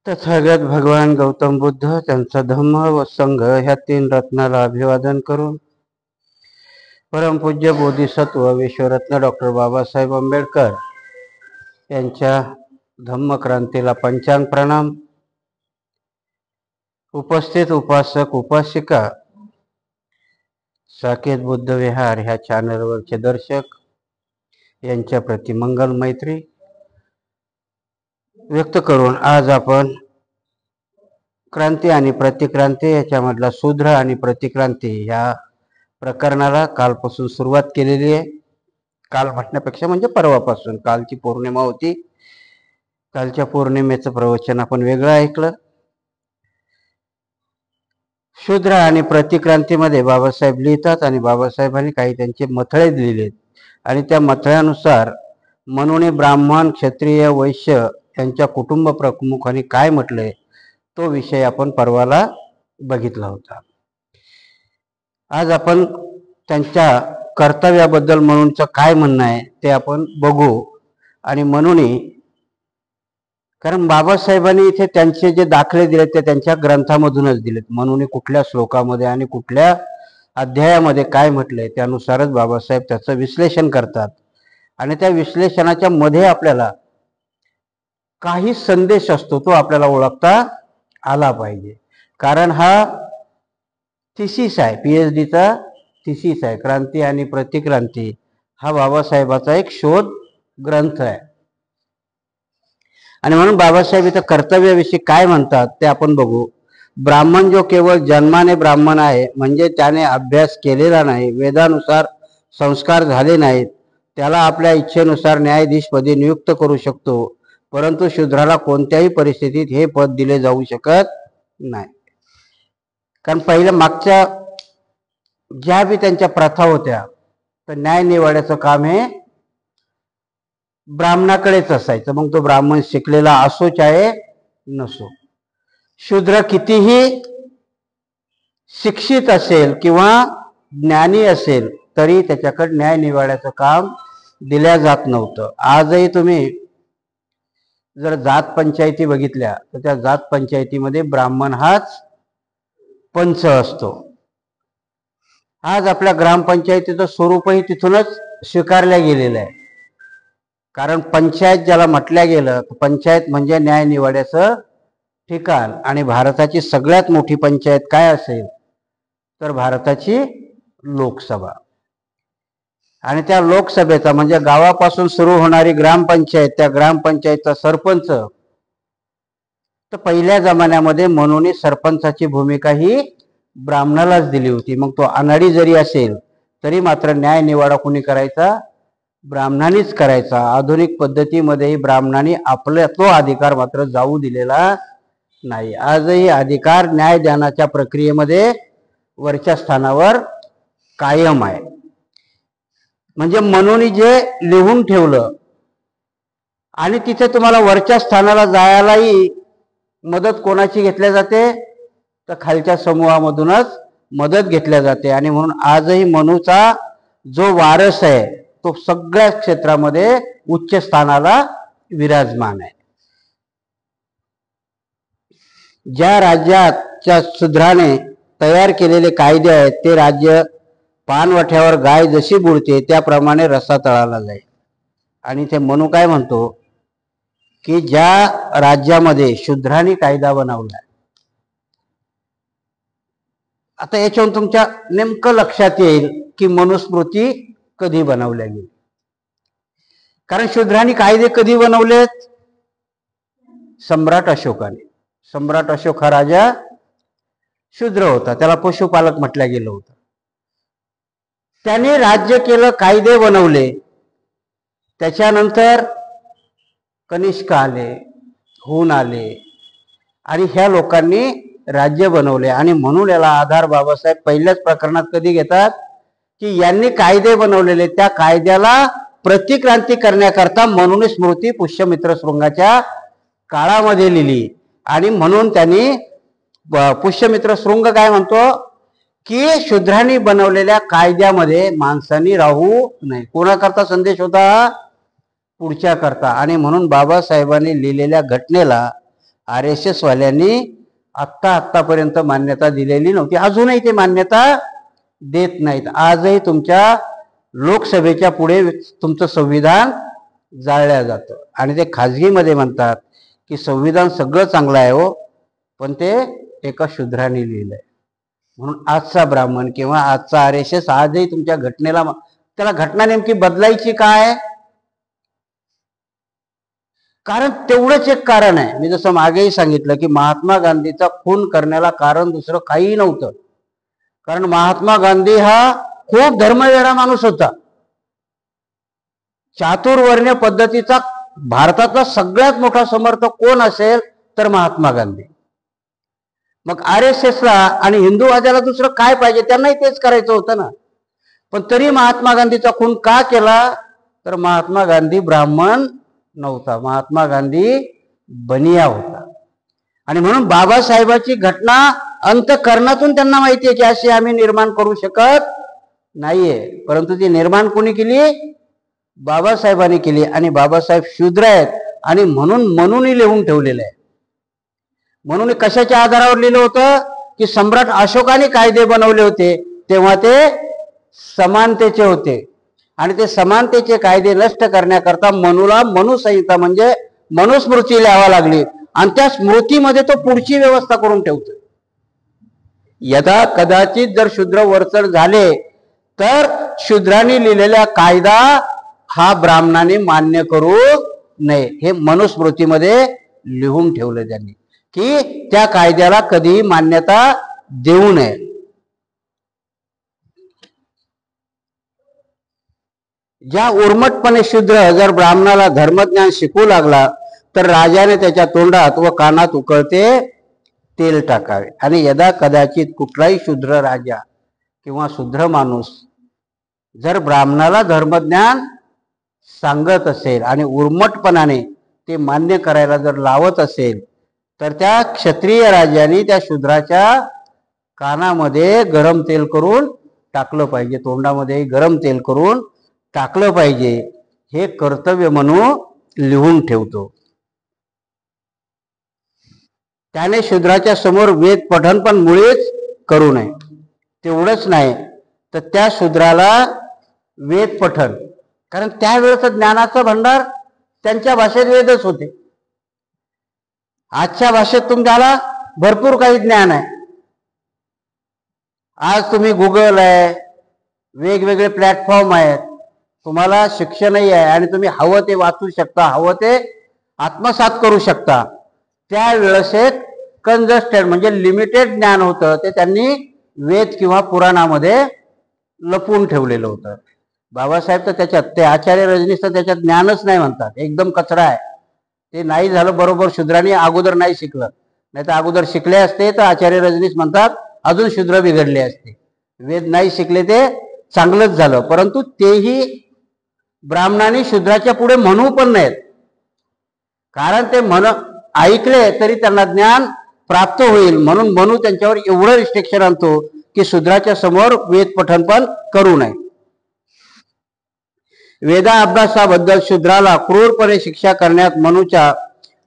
तथागत भगवान गौतम बुद्ध, त्यांचा धम्म व संघ ह्या तीन रत्नाला अभिवादन करून परमपूज्य बोधिसत्व विश्वरत्न डॉक्टर बाबासाहेब आंबेडकर यांच्या धम्मक्रांतीला पंचांग प्रणाम. उपस्थित उपासक उपासिका, साकेत बुद्ध विहार ह्या चॅनलवरचे दर्शक यांच्या प्रति मंगल मैत्री व्यक्त करून आज आपण क्रांती आणि प्रतिक्रांती याच्यामधला शूद्र आणि प्रतिक्रांती ह्या प्रकरणाला कालपासून सुरुवात केलेली आहे. काल म्हटण्यापेक्षा म्हणजे परवापासून. कालची पौर्णिमा होती. कालच्या पौर्णिमेचं प्रवचन आपण वेगळं ऐकलं. शूद्र आणि प्रतिक्रांतीमध्ये बाबासाहेब लिहितात आणि बाबासाहेबांनी काही त्यांचे मथळे लिहिलेत आणि त्या मथळ्यानुसार म्हणून ब्राह्मण, क्षत्रिय, वैश्य यांच्या कुटुंब प्रमुखांनी काय म्हटलंय तो विषय आपण परवाला बघितला होता. आज आपण त्यांच्या कर्तव्याबद्दल म्हणूनचं काय म्हणणं आहे ते आपण बघू. आणि म्हणून कारण बाबासाहेबांनी इथे त्यांचे जे दाखले दिलेत ते त्यांच्या ग्रंथामधूनच दिलेत. म्हणून कुठल्या श्लोकामध्ये आणि कुठल्या अध्यायामध्ये काय म्हटलंय त्यानुसारच बाबासाहेब त्याचं विश्लेषण करतात आणि त्या विश्लेषणाच्या मध्ये आपल्याला काही संदेश असतो तो आपल्याला ओळखता आला पाहिजे. कारण हा थिसिस आहे, PhDचा थिसिस आहे. क्रांती आणि प्रतिक्रांती हा बाबासाहेबाचा एक शोध ग्रंथ आहे. आणि म्हणून बाबासाहेब इथं कर्तव्याविषयी काय म्हणतात ते आपण बघू. ब्राह्मण जो केवळ जन्माने ब्राह्मण आहे म्हणजे त्याने अभ्यास केलेला नाही, वेदानुसार संस्कार झाले नाहीत, त्याला आपल्या इच्छेनुसार न्यायाधीशपदी नियुक्त करू शकतो, परंतु शूद्राला कोणत्याही परिस्थितीत हे पद दिले जाऊ शकत नाही. कारण पहिल्या मागच्या ज्या बी त्यांच्या प्रथा होत्या तर न्याय निवाड्याचं काम हे ब्राह्मणाकडेच असायचं. मग तो ब्राह्मण शिकलेला असो चाहे नसो. शूद्र कितीही शिक्षित असेल किंवा ज्ञानी असेल तरी त्याच्याकडे न्याय निवाड्याचं काम दिल्या जात नव्हतं. आजही तुम्ही जर जात पंचायती बघितल्या तर त्या जात पंचायतीमध्ये ब्राह्मण हाच पंच असतो. आज आपल्या ग्रामपंचायतीचं स्वरूपही तिथूनच स्वीकारल्या गेलेलं आहे. कारण पंचायत ज्याला म्हटल्या गेलं, पंचायत म्हणजे न्याय निवाड्याचं ठिकाण. आणि भारताची सगळ्यात मोठी पंचायत काय असेल तर भारताची लोकसभा. आणि त्या लोकसभेचा म्हणजे गावापासून सुरू होणारी ग्रामपंचायत, त्या ग्रामपंचायतचा सरपंच तर पहिल्या जमान्यामध्ये म्हणून सरपंचाची भूमिका ही ब्राह्मणालाच दिली होती. मग तो अनाडी जरी असेल तरी मात्र न्याय निवाडा कोणी करायचा? ब्राह्मणांनीच करायचा. आधुनिक पद्धतीमध्येही ब्राह्मणांनी आपला तो अधिकार मात्र जाऊ दिलेला नाही. आजही अधिकार न्यायदानाच्या प्रक्रियेमध्ये वरच्या स्थानावर कायम आहे. म्हणजे म्हणून जे लिहून ठेवलं आणि तिथे तुम्हाला वरच्या स्थानाला जायलाही मदत कोणाची घेतल्या जाते तर खालच्या समूहामधूनच मदत घेतल्या जाते. आणि म्हणून आजही मनूचा जो वारस आहे तो सगळ्या क्षेत्रामध्ये उच्च स्थानाला विराजमान आहे. ज्या राज्याच्या शूद्राने तयार केलेले कायदे आहेत ते राज्य पानवठ्यावर गाय जशी बुडते त्याप्रमाणे रसा तळाला जाईल. आणि ते मनू काय म्हणतो की ज्या राज्यामध्ये शूद्रांनी कायदा बनवला, आता याच्यावरून तुमच्या नेमकं लक्षात येईल की मनुस्मृती कधी बनवल्या गेली. कारण शूद्रांनी कायदे कधी बनवलेत? सम्राट अशोकाने. सम्राट अशोक हा राजा शूद्र होता, त्याला पशुपालक म्हटलं गेलं होतं. त्याने राज्य केलं, कायदे बनवले. त्याच्यानंतर कनिष्क आले, हून आले आणि ह्या लोकांनी राज्य बनवले. आणि म्हणून याला आधार बाबासाहेब पहिल्याच प्रकरणात कधी घेतात की यांनी कायदे बनवलेले त्या कायद्याला प्रतिक्रांती करण्याकरता म्हणून स्मृती पुष्यमित्र शृंगाच्या काळामध्ये लिहिली. आणि म्हणून त्यांनी पुष्यमित्र शृंग काय म्हणतो की शूद्रांनी बनवलेल्या कायद्यामध्ये माणसांनी राहू नये. कोणाकरता संदेश होता? पुढच्या करता. आणि म्हणून बाबासाहेबांनी लिहिलेल्या घटनेला RSS वाल्यांनी आत्तापर्यंत मान्यता दिलेली नव्हती, अजूनही ते मान्यता देत नाहीत. आजही तुमच्या लोकसभेच्या पुढे तुमचं संविधान जाळलं जातं आणि ते खाजगीमध्ये म्हणतात की संविधान सगळं चांगलं आहे हो, पण ते एका शूद्राने लिहिलंय. म्हणून आजचा ब्राह्मण किंवा आजचा RSS आजही तुमच्या घटनेला, त्याला घटना नेमकी बदलायची काय? कारण तेवढंच एक कारण आहे. मी जसं मागेही सांगितलं की महात्मा गांधीचा खून करण्याला कारण दुसरं काही नव्हतं. कारण महात्मा गांधी हा खूप धर्मवेडा माणूस होता. चातुर्वर्ण्य पद्धतीचा भारतातला सगळ्यात मोठा समर्थक कोण असेल तर महात्मा गांधी. मग RSSला आणि हिंदूवाद्याला दुसरं काय पाहिजे? त्यांनाही तेच करायचं होतं ना. पण तरी महात्मा गांधीचा खून का केला? तर महात्मा गांधी ब्राह्मण नव्हता, महात्मा गांधी बनिया होता. आणि म्हणून बाबासाहेबाची घटना अंतःकरणातून त्यांना माहिती आहे की अशी आम्ही निर्माण करू शकत नाहीये. परंतु ती निर्माण कोणी केली? बाबासाहेबांनी केली. आणि बाबासाहेब शूद्र आहेत आणि म्हणूनही लिहून ठेवलेलं आहे. म्हणून कशाच्या आधारावर लिहिलं होतं की सम्राट अशोकाने कायदे बनवले होते तेव्हा ते समानतेचे होते आणि ते समानतेचे कायदे नष्ट करण्याकरता मनुला मनुसंहिता म्हणजे मनुस्मृती लिहावा लागली आणि त्या स्मृतीमध्ये तो पुढची व्यवस्था करून ठेवतो. यदा कदाचित जर शूद्र वरचढ झाले तर शूद्रांनी लिहिलेला कायदा हा ब्राह्मणाने मान्य करू नये, हे मनुस्मृतीमध्ये लिहून ठेवलं त्यांनी की त्या कायद्याला कधीही मान्यता देऊ नये. ज्या उर्मटपणे शूद्र जर ब्राह्मणाला धर्मज्ञान शिकवू लागला तर राजाने त्याच्या तोंडात व कानात उकळते तेल टाकावे. आणि यदा कदाचित कुठलाही शूद्र राजा किंवा शूद्र माणूस जर ब्राह्मणाला धर्मज्ञान सांगत असेल आणि उर्मटपणाने ते मान्य करायला जर लावत असेल तर त्या क्षत्रिय राजाने त्या शूद्राच्या कानामध्ये गरम तेल करून टाकलं पाहिजे, तोंडामध्ये गरम तेल करून टाकलं पाहिजे. हे कर्तव्य म्हणू लिहून ठेवतो. त्याने शूद्राच्या समोर वेद पठण पण मुळीच करू नये. तेवढंच नाही तर त्या शूद्राला वेद पठण, कारण त्यावेळेस ज्ञानाचा भंडार त्यांच्या भाषेत वेदच होते. आजच्या भाषेत तुम्हाला भरपूर काही ज्ञान आहे. आज तुम्ही गुगल आहे, वेगवेगळे प्लॅटफॉर्म आहेत, तुम्हाला शिक्षणही आहे आणि तुम्ही हवं ते वाचू शकता, हवं ते आत्मसात करू शकता. त्यावेळेस एक कंजस्टेड म्हणजे लिमिटेड ज्ञान होतं, ते त्यांनी वेद किंवा पुराणामध्ये लपवून ठेवलेलं होतं. बाबासाहेब तर त्याच्यात, ते आचार्य रजनीश तर त्याच्यात ज्ञानच नाही म्हणतात, एकदम कचरा आहे. ते नाही झालं बरोबर, शूद्रांनी अगोदर नाही शिकलं, नाही तर अगोदर शिकले असते तर आचार्य रजनीश म्हणतात अजून शूद्र बिघडले असते. वेद नाही शिकले ते चांगलंच झालं, परंतु तेही ब्राह्मणांनी शूद्राच्या पुढे म्हणू पण नाहीत. कारण ते ऐकले तरी त्यांना ज्ञान प्राप्त होईल म्हणून म्हणू त्यांच्यावर एवढं रिस्ट्रिक्शन आणतो की शूद्राच्या समोर वेद पठण पण करू नये. वेदा अभ्यासाबद्दल शूद्राला क्रूरपणे शिक्षा करण्यात मनूच्या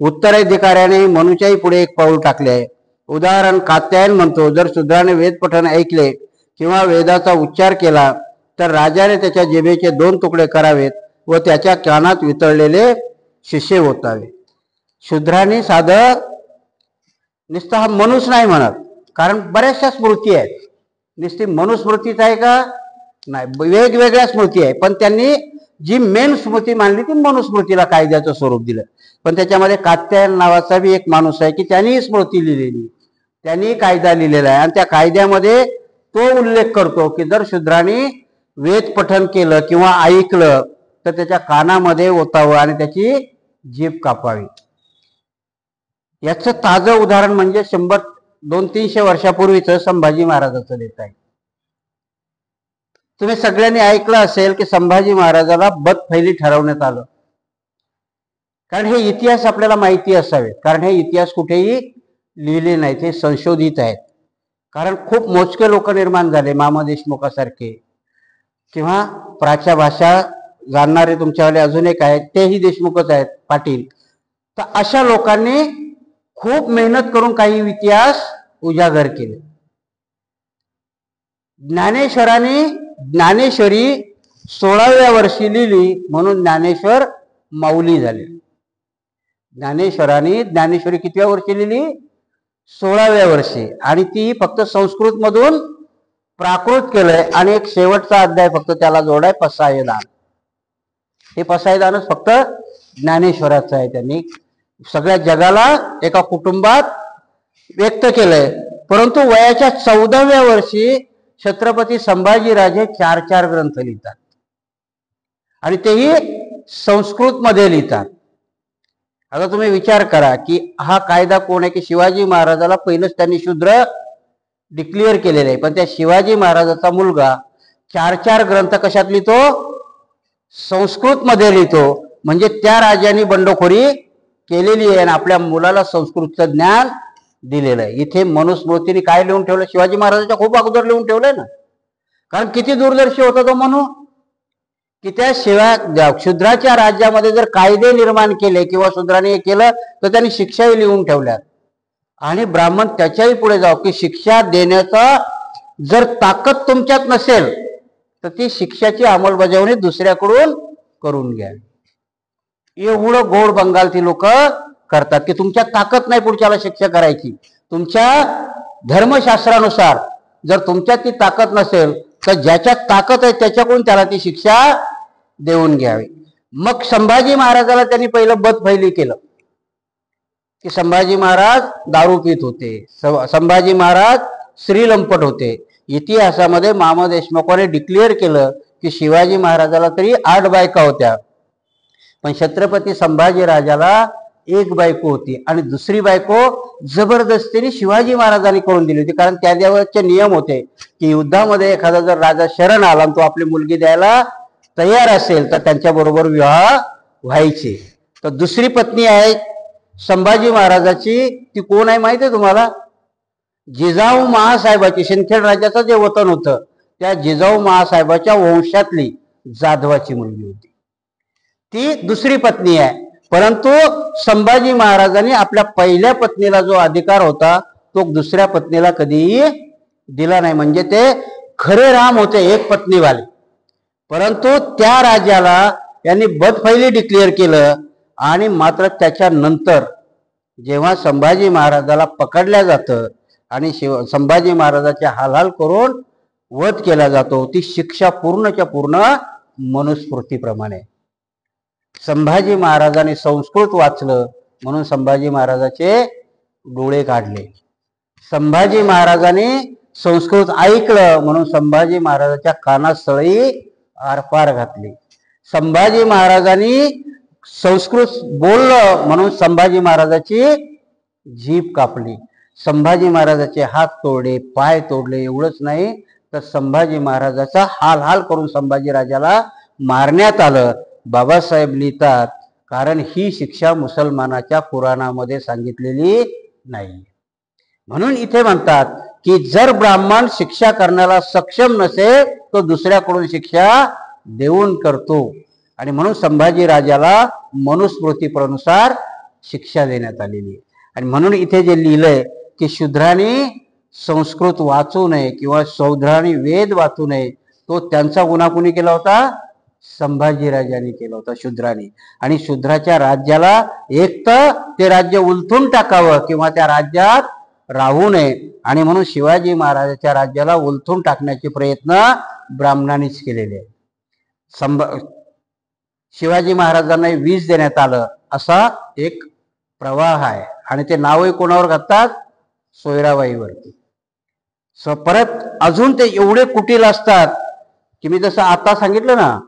उत्तराधिकाऱ्याने मनूच्याही पुढे एक पाऊल टाकले आहे. उदाहरण कात्यायन म्हणतो, जर शूद्राने वेद पठण ऐकले किंवा वेदाचा उच्चार केला तर राजाने त्याच्या जिभेचे 2 तुकडे करावेत व त्याच्या कानात वितळलेले शिसे ओतावे. शूद्रांनी साधं नुसतं हा मनुस नाही म्हणत, कारण बऱ्याचशा स्मृती आहेत. नुसती मनुस्मृतीच आहे का? नाही, वेगवेगळ्या स्मृती आहे, पण त्यांनी जी मेन स्मृती मानली ती मनुस्मृतीला कायद्याचं स्वरूप दिलं. पण त्याच्यामध्ये कात्यायन नावाचा बी एक माणूस आहे की त्यांनी स्मृती लिहिलेली, त्यांनी कायदा लिहिलेला आहे आणि त्या कायद्यामध्ये तो उल्लेख करतो की जर शूद्रांनी वेद पठण केलं किंवा ऐकलं तर त्याच्या कानामध्ये ओतावं आणि त्याची जीभ कापावी. याचं ताजं उदाहरण म्हणजे 200-300 वर्षापूर्वीच संभाजी महाराजाचं देत आहे. तुम्ही सगळ्यांनी ऐकलं असेल की संभाजी महाराजाला बदफैली ठरवण्यात आलं. कारण हे इतिहास आपल्याला माहिती असावेत, कारण हे इतिहास कुठेही लिहिले नाहीत, हे संशोधित आहेत. कारण खूप मोजके लोक निर्माण झाले, मामा देशमुखासारखे किंवा प्राच्या भाषा जाणणारे तुमच्यावाले अजून एक आहेत, तेही देशमुखच आहेत, पाटील. तर अशा लोकांनी खूप मेहनत करून काही इतिहास उजागर केले. ज्ञानेश्वरी 16व्या वर्षी लिहिली म्हणून ज्ञानेश्वर माऊली झाले. ज्ञानेश्वरी कितव्या वर्षी लिहिली? 16व्या वर्षी. आणि ती फक्त संस्कृत मधून प्राकृत केलंय आणि एक शेवटचा अध्याय फक्त त्याला जोडाय पसायदान. हे पसायदानच फक्त ज्ञानेश्वराचं आहे. त्यांनी सगळ्या जगाला एका कुटुंबात व्यक्त केलंय. परंतु वयाच्या 14व्या वर्षी छत्रपती संभाजीराजे 4 ग्रंथ लिहितात आणि तेही संस्कृत मध्ये लिहितात. आता तुम्ही विचार करा की हा कायदा कोण आहे की शिवाजी महाराजाला पहिलंच त्यांनी शूद्र डिक्लेअर केलेलं आहे, पण त्या शिवाजी महाराजाचा मुलगा 4 ग्रंथ कशात लिहितो? संस्कृत मध्ये लिहितो. म्हणजे त्या राजांनी बंडखोरी केलेली आहे आणि आपल्या मुलाला संस्कृतचं ज्ञान दिलेलं आहे. इथे मनुस्मृतीने काय लिहून ठेवलं? शिवाजी महाराजांच्या खूप अगोदर लिहून ठेवलंय ना. कारण किती दूरदर्शी होता तो म्हणू की त्या शूद्राच्या राज्यामध्ये जर कायदे निर्माण केले किंवा शूद्राने केलं तर त्यांनी शिक्षाही लिहून ठेवल्या. आणि ब्राह्मण त्याच्याही पुढे जाऊ की शिक्षा देण्याचा जर ताकद तुमच्यात नसेल तर ती शिक्षाची अंमलबजावणी दुसऱ्याकडून करून घ्या. एवढं गोड बंगाल ती लोक करतात की तुमच्यात ताकद नाही पुढच्याला शिक्षा करायची. तुमच्या धर्मशास्त्रानुसार जर तुमच्यात ती ताकद नसेल तर ज्याच्यात ताकद आहे त्याच्याकडून त्याला ती शिक्षा देऊन घ्यावी. मग संभाजी महाराजाला त्यांनी पहिलं बदफैली केलं की संभाजी महाराज दारू पित होते, संभाजी महाराज श्रीलंपट होते. इतिहासामध्ये मामा देशमुखाने डिक्लेअर केलं की शिवाजी महाराजाला तरी 8 बायका होत्या, पण छत्रपती संभाजी राजाला 1 बायको होती आणि दुसरी बायको जबरदस्तीने शिवाजी महाराजांनी करून दिली होती. कारण त्या देवाचे नियम होते की युद्धामध्ये एखादा जर राजा शरण आला आणि तो आपली मुलगी द्यायला तयार असेल तर त्यांच्या बरोबर विवाह व्हायचे. तर दुसरी पत्नी आहे संभाजी महाराजाची, ती कोण आहे माहिती आहे तुम्हाला? जिजाऊ महासाहेबाची, सिंदखेड राज्याचं जे वतन होतं त्या जिजाऊ महासाहेबाच्या वंशातली जाधवाची मुलगी होती. ती दुसरी पत्नी आहे. परंतु संभाजी महाराजांनी आपल्या पहिल्या पत्नीला जो अधिकार होता तो दुसऱ्या पत्नीला कधीही दिला नाही. म्हणजे ते खरे राम होते, एक पत्नीवाले. परंतु त्या राजाला यांनी बदफैली डिक्लेअर केलं आणि मात्र त्याच्यानंतर जेव्हा संभाजी महाराजाला पकडल्या जातं आणि संभाजी महाराजाचे हालहाल करून वध केला जातो, ती शिक्षा पूर्णच्या पूर्ण मनुस्मृतीप्रमाणे. संभाजी महाराजांनी संस्कृत वाचलं म्हणून संभाजी महाराजाचे डोळे काढले. संभाजी महाराजांनी संस्कृत ऐकलं म्हणून संभाजी महाराजाच्या कानात सळई आरपार घातली. संभाजी महाराजांनी संस्कृत बोललं म्हणून संभाजी महाराजाची जीभ कापली. संभाजी महाराजाचे हात तोडले, पाय तोडले. एवढंच नाही तर संभाजी महाराजाचा हाल करून संभाजी राजाला मारण्यात आलं. बाबासाहेब लिहितात कारण ही शिक्षा मुसलमानाच्या पुराणामध्ये सांगितलेली नाही. म्हणून इथे म्हणतात की जर ब्राह्मण शिक्षा करण्याला सक्षम नसेल तो दुसऱ्याकडून शिक्षा देऊन करतो. आणि म्हणून संभाजी राजाला मनुस्मृतीनुसार शिक्षा देण्यात आलेली. आणि म्हणून इथे जे लिहिलंय की शूद्रांनी संस्कृत वाचू नये किंवा शूद्रांनी वेद वाचू नये, तो त्यांचा गुन्हा कुणी केला होता? संभाजीराजांनी केला होता, शूद्रांनी. आणि शूद्राच्या राज्याला एक तर ते राज्य उलथून टाकावं किंवा त्या राज्यात राहू नये. आणि म्हणून शिवाजी महाराजाच्या राज्याला उलथून टाकण्याचे प्रयत्न ब्राह्मणांनीच केलेले आहे. शिवाजी महाराजांना वीज देण्यात आलं असा एक प्रवाह आहे आणि ते नावही कोणावर घालतात? सोयराबाईवरती. परत अजून ते एवढे कुटील असतात की मी जसं आता सांगितलं ना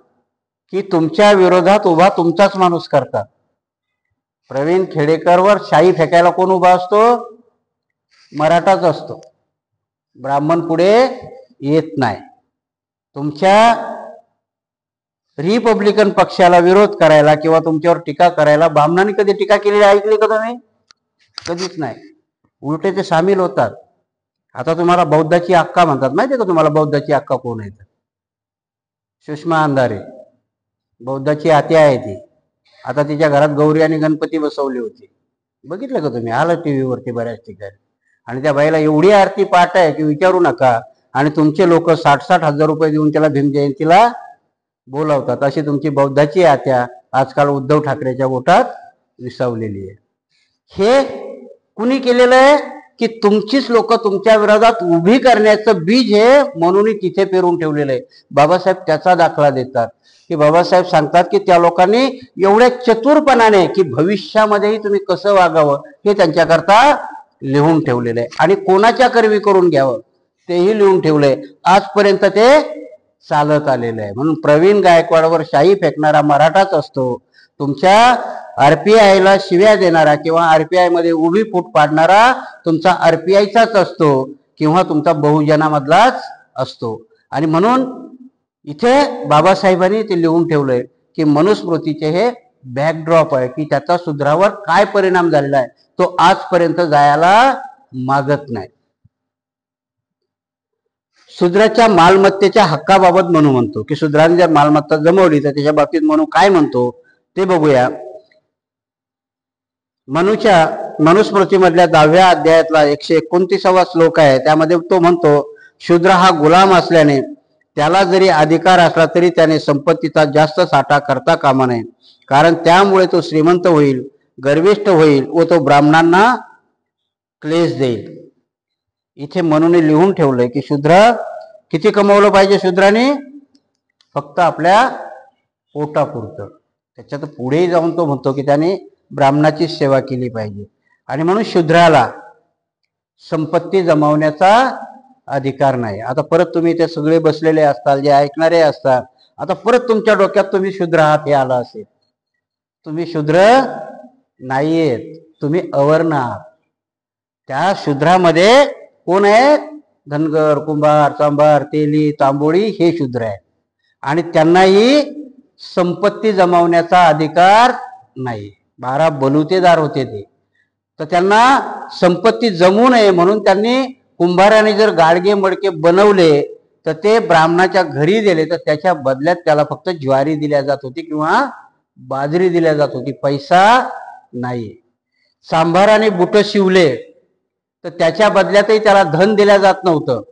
की तुमच्या विरोधात उभा तुमचाच माणूस करतात. प्रवीण खेडेकरवर शाई फेकायला कोण उभा असतो? मराठाच असतो. ब्राह्मण पुढे येत नाही. तुमच्या रिपब्लिकन पक्षाला विरोध करायला किंवा तुमच्यावर टीका करायला ब्राह्मणांनी कधी टीका केलेली ऐकली का तुम्ही? कधीच नाही. उलटे ते सामील होतात. आता तुम्हाला बौद्धाची अक्का म्हणतात, माहिती का तुम्हाला बौद्धाची अक्का कोण आहे? सुषमा अंधारे बौद्धाची आत्या आहे ती. आता तिच्या घरात गौरी आणि गणपती बसवली होती. बघितलं का तुम्ही? आलं टीव्हीवरती बऱ्याच ठिकाणी. आणि त्या बाईला एवढी आरती पाठ आहे की विचारू नका. आणि तुमचे लोक 60-60 हजार रुपये देऊन त्याला भीम जयंतीला बोलावतात. अशी तुमची बौद्धाची आत्या आजकाल उद्धव ठाकरेच्या बोटात विसावलेली आहे. हे कुणी केलेलं आहे की तुमचीच लोक तुमच्या विरोधात उभी करण्याचं बीज हे म्हणून तिथे पेरून ठेवलेलं आहे. बाबासाहेब त्याचा दाखला देतात की बाबासाहेब सांगतात की त्या लोकांनी एवढ्या चतुरपणाने की भविष्यामध्येही तुम्ही कसं वागावं हे त्यांच्याकरता लिहून ठेवलेलं आहे. आणि कोणाच्या करवी करून घ्यावं तेही लिहून ठेवलंय. आजपर्यंत ते चालत आलेलं आहे. म्हणून प्रवीण गायकवाडवर शाई फेकणारा मराठाच असतो. तुमच्या आरपीआयला शिव्या देणारा किंवा आरपीआय मध्ये उभी फूट पाडणारा तुमचा आरपीआयचाच असतो किंवा तुमचा बहुजनामधलाच असतो. आणि म्हणून इथे बाबासाहेबांनी ते लिहून ठेवलंय की मनुस्मृतीचे हे बॅकड्रॉप आहे की त्याचा शूद्रावर काय परिणाम झालेला आहे तो आजपर्यंत जायला मागत नाही. शूद्राच्या मालमत्तेच्या हक्काबाबत म्हणू म्हणतो की शूद्राने जर मालमत्ता जमवली तर त्याच्या बाबतीत म्हणू काय म्हणतो ते बघूया. मनुस्मृतीमधल्या 10व्या अध्यायातला 129वा श्लोक आहे. त्यामध्ये तो म्हणतो शूद्र हा गुलाम असल्याने त्याला जरी अधिकार असला तरी त्याने संपत्तीचा जास्त साठा करता कामा नये, कारण त्यामुळे तो श्रीमंत होईल, गर्विष्ठ होईल व तो ब्राह्मणांना क्लेश देईल. इथे म्हणून लिहून ठेवलंय की शूद्र किती कमवलं पाहिजे? शूद्राने फक्त आपल्या पोटापुरतं. त्याच्यात पुढे जाऊन तो म्हणतो की त्याने ब्राह्मणाची सेवा केली पाहिजे. आणि म्हणून शूद्राला संपत्ती जमावण्याचा अधिकार नाही. आता परत तुम्ही ते सगळे बसलेले असताल, जे ऐकणारे असतात, आता परत तुमच्या डोक्यात तुम्ही शूद्र आहात हे आला असेल. तुम्ही शूद्र नाहीयेत, तुम्ही अवर्ण आहात. त्या शूद्रामध्ये कोण आहे? धनगर, कुंभार, चांभार, तेली, तांबोळी हे शूद्र आहेत. आणि त्यांनाही संपत्ती जमावण्याचा अधिकार नाही. 12 बलुतेदार होते ते, तर त्यांना संपत्ती जमू नये म्हणून त्यांनी कुंभाराने जर गाडगे मडके बनवले तर ते ब्राह्मणाच्या घरी दिले तर त्याच्या बदल्यात त्याला फक्त ज्वारी दिल्या जात होती किंवा बाजरी दिल्या जात होती, पैसा नाही. सांभाराने बुट शिवले तर त्याच्या बदल्यातही त्याला धन दिल्या जात नव्हतं.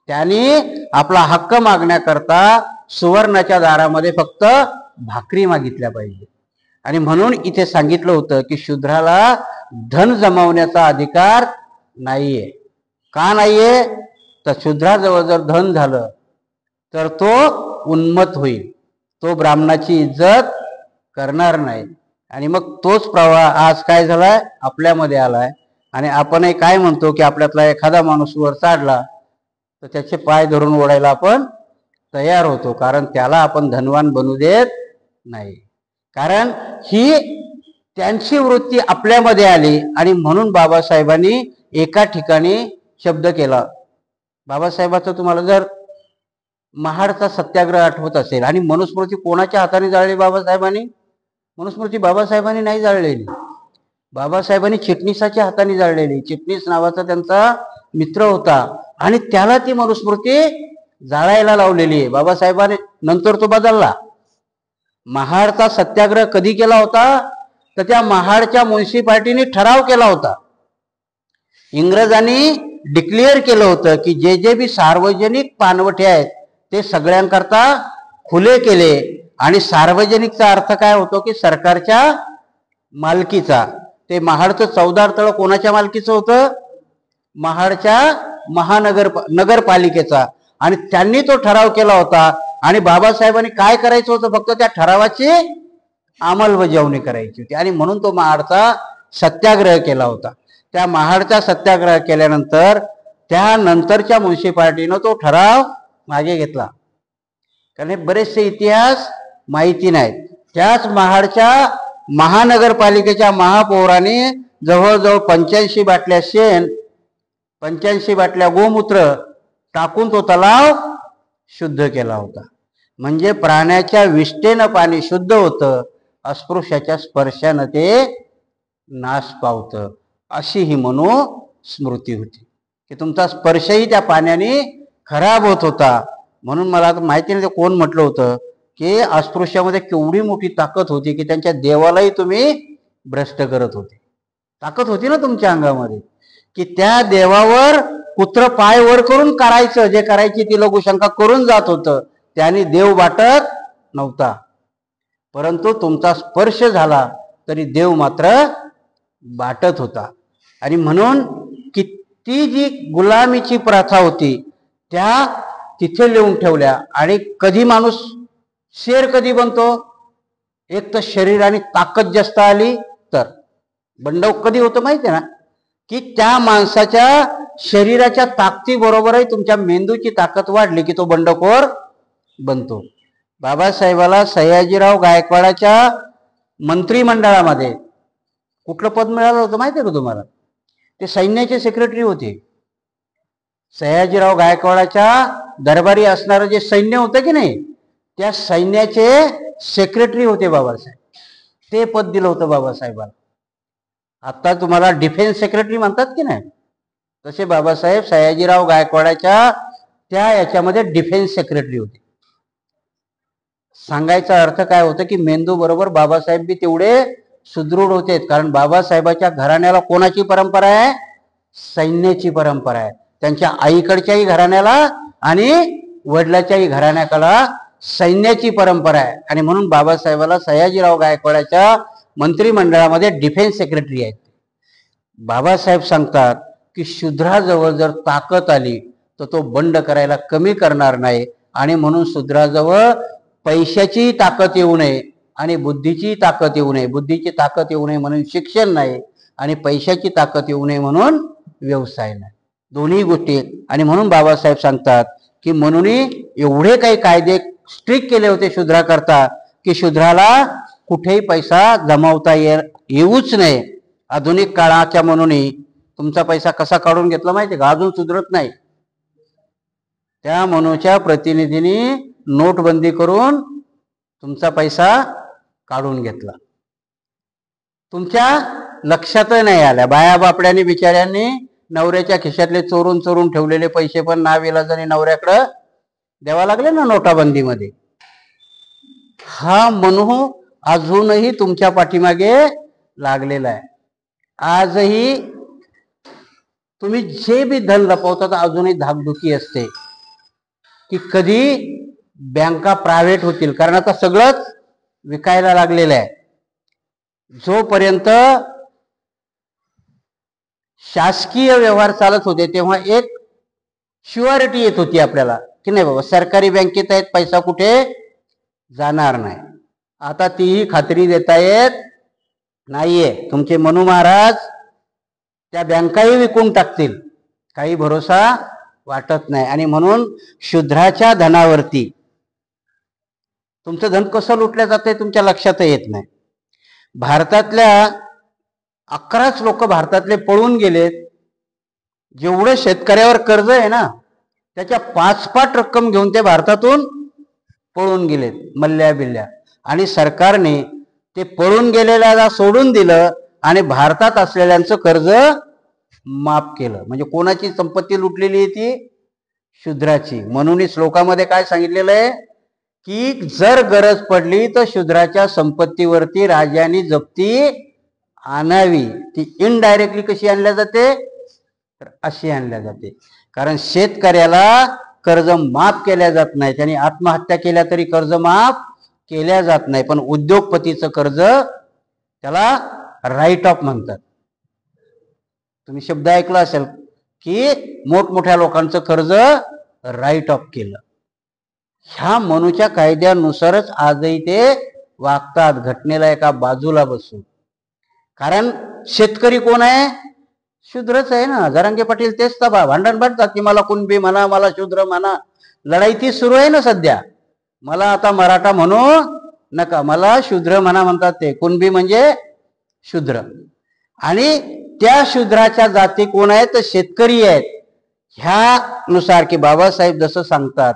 त्याने आपला हक्क मागण्याकरता सुवर्णाच्या दारामध्ये फक्त भाकरी मागितल्या पाहिजे. आणि म्हणून इथे सांगितलं होतं की शूद्राला धन जमावण्याचा अधिकार नाहीये. का नाहीये? तर शूद्राजवळ जर धन झालं तर तो उन्मत्त होईल, तो ब्राह्मणाची इज्जत करणार नाही. आणि मग तोच प्रवाह आज काय झालाय? आपल्यामध्ये आलाय. आणि आपणही काय म्हणतो की आपल्यातला एखादा माणूस वर चढला तर त्याचे पाय धरून ओढायला आपण तयार होतो, कारण त्याला आपण धनवान बनू देत नाही. कारण ही त्यांची वृत्ती आपल्यामध्ये आली. आणि म्हणून बाबासाहेबांनी एका ठिकाणी शब्द केला. बाबासाहेबांचा तुम्हाला जर महाडचा सत्याग्रह आठवत असेल, आणि मनुस्मृती कोणाच्या हाताने जाळली बाबासाहेबांनी? मनुस्मृती बाबासाहेबांनी नाही जाळलेली, बाबासाहेबांनी चिटणीसाच्या हाताने जाळलेली. चिटणीस नावाचा त्यांचा मित्र होता आणि त्याला ती मनुस्मृती जाळायला लावलेली आहे बाबासाहेबांनी. नंतर तो बदलला. महाडचा सत्याग्रह कधी केला होता? तर त्या महाडच्या म्युन्सिपाल्टीने ठराव केला होता. इंग्रजांनी डिक्लेअर केलं होतं की जे जे बी सार्वजनिक पानवठे आहेत ते सगळ्यांकरता खुले केले. आणि सार्वजनिकचा अर्थ काय होतो की सरकारच्या मालकीचा. ते महाडचं 14 तळ कोणाच्या मालकीचं होतं? महाडच्या नगरपालिकेचा. आणि त्यांनी तो ठराव केला होता. आणि बाबासाहेबांनी काय करायचं होतं? फक्त त्या ठरावाची अंमलबजावणी करायची होती. आणि म्हणून तो महाडचा सत्याग्रह केला होता. त्या महाडचा सत्याग्रह केल्यानंतर त्यानंतरच्या म्युन्सिपाल्टीनं तो ठराव मागे घेतला. कारण हे बरेचसे इतिहास माहिती नाहीत. त्याच महाडच्या महानगरपालिकेच्या महापौराने जवळजवळ 85 बाटल्या शेण, 85 बाटल्या गोमूत्र टाकून तो तलाव शुद्ध केला होता. म्हणजे प्राण्याच्या विष्ठेनं पाणी शुद्ध होतं, अस्पृश्याच्या स्पर्शानं ते नाश पावतं. अशी ही मनुस्मृती होती की तुमचा स्पर्शही त्या पाण्याने खराब होत होता. म्हणून मला आता माहिती नाही कोण म्हटलं होतं की अस्पृश्यामध्ये केवढी मोठी ताकद होती की त्यांच्या देवालाही तुम्ही भ्रष्ट करत होते. ताकद होती ना तुमच्या अंगामध्ये, की त्या देवावर कुत्र पाय वर करून करायचं, जे करायची ती लघुशंका करून जात होतं, त्याने देव वाटत नव्हता. परंतु तुमचा स्पर्श झाला तरी देव मात्र वाटत होता. आणि म्हणून की ती जी गुलामीची प्रथा होती त्या तिथे लिहून ठेवल्या. आणि कधी माणूस शेर कधी बनतो? एक तर शरीराने ताकद जास्त आली तर. बंडव कधी होतं माहिती आहे ना, की त्या माणसाच्या शरीराच्या ताकदीबरोबरही तुमच्या मेंदूची ताकद वाढली की तो बंडखोर बनतो. बाबासाहेबाला सयाजीराव गायकवाडाच्या मंत्रिमंडळामध्ये कुठलं पद मिळालं होतं माहिती आहे का तुम्हाला? ते सैन्याचे सेक्रेटरी होते. सयाजीराव गायकवाडाच्या दरबारी असणारं जे सैन्य होतं की नाही, त्या सैन्याचे सेक्रेटरी होते बाबासाहेब. ते पद दिलं होतं बाबासाहेबाला. आता तुम्हाला डिफेन्स सेक्रेटरी म्हणतात की नाही, तसे बाबासाहेब सयाजीराव गायकवाडाच्या त्या याच्यामध्ये डिफेन्स सेक्रेटरी होते. सांगायचा अर्थ काय होतं की मेंदू बरोबर बाबासाहेब बी तेवढे सुदृढ होते. कारण बाबासाहेबाच्या घराण्याला कोणाची परंपरा आहे? सैन्याची परंपरा आहे. त्यांच्या आईकडच्याही घराण्याला आणि वडिलाच्याही घराण्याकडे सैन्याची परंपरा आहे. आणि म्हणून बाबासाहेबाला सयाजीराव गायकवाडाच्या मंत्रिमंडळामध्ये डिफेन्स सेक्रेटरी आहेत. बाबासाहेब सांगतात की शूद्राजवळ जर ताकद आली तर तो बंड करायला कमी करणार नाही. आणि म्हणून शूद्राजवळ पैशाची ताकद येऊ नये आणि बुद्धीची ताकद येऊ नये. बुद्धीची ताकद येऊ नये म्हणून शिक्षण नाही, आणि पैशाची ताकद येऊ नये म्हणून व्यवसाय नाही. दोन्ही गोष्टी. आणि म्हणून बाबासाहेब सांगतात की म्हणून एवढे काही कायदे स्ट्रिक्ट केले होते शूद्राकरता की शूद्राला कुठेही पैसा जमावता येऊच नये. आधुनिक काळाच्या म्हणून तुमचा पैसा कसा काढून घेतला माहिती का? अजून सुधरत नाही. त्या मनूच्या प्रतिनिधींनी नोटबंदी करून तुमचा पैसा काढून घेतला. तुमच्या लक्षात नाही आल्या. बाया बापड्यांनी बिचाऱ्यांनी नवऱ्याच्या खिशातले चोरून चोरून ठेवलेले पैसे पण नाविलाजाने नवऱ्याकडे द्यावा लागले ना नोटाबंदीमध्ये. हा मनू अजूनही तुमच्या पाठीमागे लागलेला आहे. आजही तुम्ही जे बी धन लपवतात अजूनही धाकधुकी असते की कधी बँका प्रायव्हेट होतील. कारण आता सगळंच विकायला लागलेलं आहे. जोपर्यंत शासकीय व्यवहार चालत होते तेव्हा एक शुअरिटी येत होती आपल्याला की नाही बाबा सरकारी बँकेत आहेत, पैसा कुठे जाणार नाही. आता तीही खात्री देता येत नाहीये. तुमचे मनू महाराज त्या बँकाही विकून टाकतील, काही भरोसा वाटत नाही. आणि म्हणून शूद्राच्या धनावरती तुमचं धन कसं लुटलं जातंय तुमच्या लक्षात येत नाही. भारतातल्या 11च लोक भारतातले पळून गेलेत. जेवढं शेतकऱ्यावर कर्ज आहे ना त्याच्या 5 पट रक्कम घेऊन ते भारतातून पळून गेलेत मल्ल्या बिल्ल्या. आणि सरकारने ते पळून गेलेल्याला सोडून दिलं आणि भारतात असलेल्यांचं कर्ज माफ केलं. म्हणजे कोणाची संपत्ती लुटलेली आहे ती? शूद्राची. म्हणूनच लोकांमध्ये काय सांगितलेलं आहे की जर गरज पडली तर शूद्राच्या संपत्तीवरती राजाने जप्ती आणावी. ती इनडायरेक्टली कशी आणल्या जाते? तर अशी आणल्या जाते. कारण शेतकऱ्याला कर्ज माफ केल्या जात नाही. त्यांनी आत्महत्या केल्या तरी कर्ज माफ केल्या जात नाही. पण उद्योगपतीचं कर्ज त्याला राईट ऑफ म्हणतात. तुम्ही शब्द ऐकला असेल की मोठमोठ्या लोकांचं कर्ज राईट ऑफ केलं. ह्या मनूच्या कायद्यानुसारच आजही ते वागतात. घटनेला एका बाजूला बसून. कारण शेतकरी कोण आहे? शूद्रच आहे ना. जरांगे पाटील तेच तर भांडण भरतात की मला कुणबी म्हणा, मला शूद्र म्हणा. लढाई ती सुरू आहे ना सध्या. मला आता मराठा म्हणू नका, मला शूद्र म्हणा म्हणतात ते. कुणबी म्हणजे शूद्र. आणि त्या शूद्राच्या जाती कोण आहेत? तर शेतकरी आहेत. ह्यानुसार की बाबासाहेब जसं सांगतात